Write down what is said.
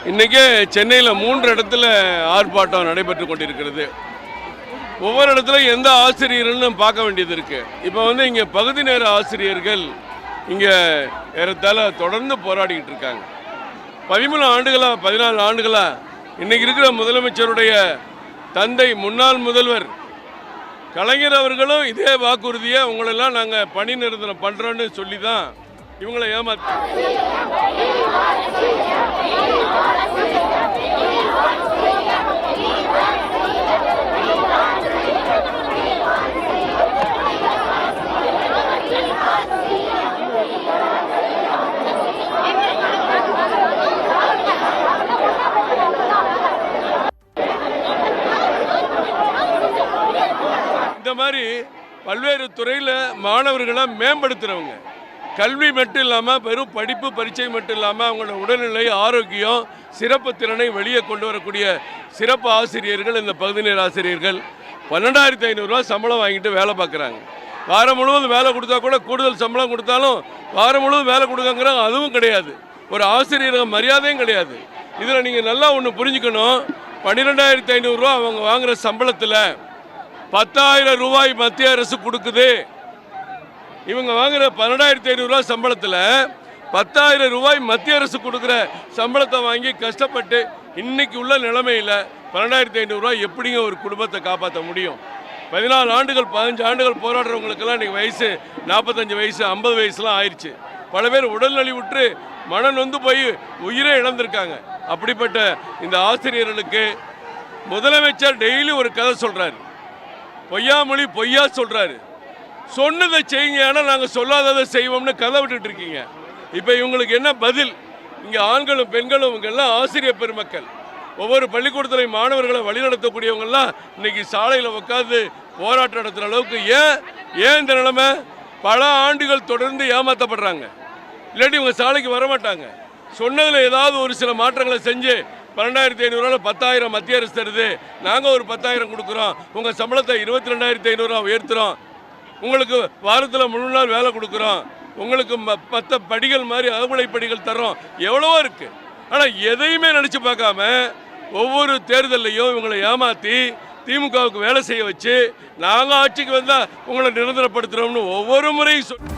இன்றைக்கே சென்னையில் 3 இடத்துல ஆர்ப்பாட்டம் நடைபெற்று கொண்டிருக்கிறது. ஒவ்வொரு இடத்துல எந்த ஆசிரியர்கள்னு பார்க்க வேண்டியது இருக்குது. இப்போ இங்கே பகுதி நேர ஆசிரியர்கள் இங்கே ஏறத்தாழ தொடர்ந்து போராடிக்கிட்டு இருக்காங்க. 13 ஆண்டுகளாக 14 ஆண்டுகளாக இன்றைக்கி இருக்கிற முதலமைச்சருடைய தந்தை முன்னாள் முதல்வர் கலைஞர் அவர்களும் இதே வாக்குறுதியை உங்களெல்லாம் நாங்கள் பணி நிரந்தரம் பண்ணுறோன்னு சொல்லி தான் இவங்களை ஏமாற்ற இந்த மாதிரி பல்வேறு துறையில் மாணவர்களை மேம்படுத்துகிறவங்க, கல்வி மட்டும் இல்லாமல் வெறும் படிப்பு பரீட்சை மட்டும் இல்லாமல் அவங்களோட உடல்நிலை ஆரோக்கியம் சிறப்பு திறனை வெளியே கொண்டு வரக்கூடிய சிறப்பு ஆசிரியர்கள் இந்த பகுதி நேர ஆசிரியர்கள் 12,500 ரூபா சம்பளம் வாங்கிட்டு வேலை பார்க்குறாங்க. வாரம் முழுவதும் வேலை கொடுத்தா கூட கூடுதல் சம்பளம் கொடுத்தாலும் வாரம் முழுவதும் வேலை கொடுக்காங்கிறாங்க, அதுவும் கிடையாது. ஒரு ஆசிரியர் மரியாதையும் கிடையாது. இதில் நீங்கள் நல்லா ஒன்று புரிஞ்சுக்கணும். 12,500 ரூபா அவங்க வாங்குகிற சம்பளத்தில் 10,000 ரூபாய் மத்திய அரசு கொடுக்குது. இவங்க வாங்குற 12,500 ரூபா சம்பளத்தில் 10,000 ரூபாய் மத்திய அரசு கொடுக்குற சம்பளத்தை வாங்கி கஷ்டப்பட்டு இன்னைக்கு உள்ள நிலைமையில் 12,500 ரூபாய் எப்படிங்க ஒரு குடும்பத்தை காப்பாற்ற முடியும்? 14 ஆண்டுகள் 15 ஆண்டுகள் போராடுறவங்களுக்கெல்லாம் இன்றைக்கி வயசு 45 வயசு 50 வயசுலாம் ஆயிடுச்சு. பல பேர் உடல் நலிவுற்று மனம் நொந்து போய் உயிரே இழந்திருக்காங்க. அப்படிப்பட்ட இந்த ஆசிரியர்களுக்கு முதலமைச்சர் டெய்லி ஒரு கதை சொல்கிறாரு, பொய்யாமொழி பொய்யா சொல்கிறாரு. சொன்னதை செய்யுங்க, ஆனால் நாங்கள் சொல்லாததை செய்வோம்னு கதை விட்டுட்டு இருக்கீங்க. இப்போ இவங்களுக்கு என்ன பதில்? இங்கே ஆண்களும் பெண்களும் இவங்கெல்லாம் ஆசிரியர் பெருமக்கள், ஒவ்வொரு பள்ளிக்கூடத்திலையும் மாணவர்களை வழிநடத்தக்கூடியவங்கெல்லாம் இன்னைக்கு சாலையில் உட்காந்து போராட்டம் நடத்துகிற அளவுக்கு ஏன் இந்த நிலைமை? பல ஆண்டுகள் தொடர்ந்து ஏமாற்றப்படுறாங்க. இல்லாட்டி இவங்க சாலைக்கு வரமாட்டாங்க. சொன்னதில் ஏதாவது ஒரு சில மாற்றங்களை செஞ்சு 12,500 ரூபா 10,000 மத்திய அரசு தருது, நாங்கள் ஒரு 10,000 கொடுக்குறோம், உங்கள் சம்பளத்தை 22,500 ரூபா உயர்த்துறோம், உங்களுக்கு வாரத்தில் 3 நாள் வேலை கொடுக்குறோம், உங்களுக்கு 10 படிகள் மாதிரி அகமுறை படிகள் தர்றோம், எவ்வளவோ இருக்குது. ஆனால் எதையுமே நினச்சி பார்க்காம ஒவ்வொரு தேர்தலையும் இவங்களை ஏமாற்றி திமுகவுக்கு வேலை செய்ய வச்சு நாங்கள் ஆட்சிக்கு வந்தால் உங்களை நிரந்தரப்படுத்துகிறோம்னு ஒவ்வொரு முறையும்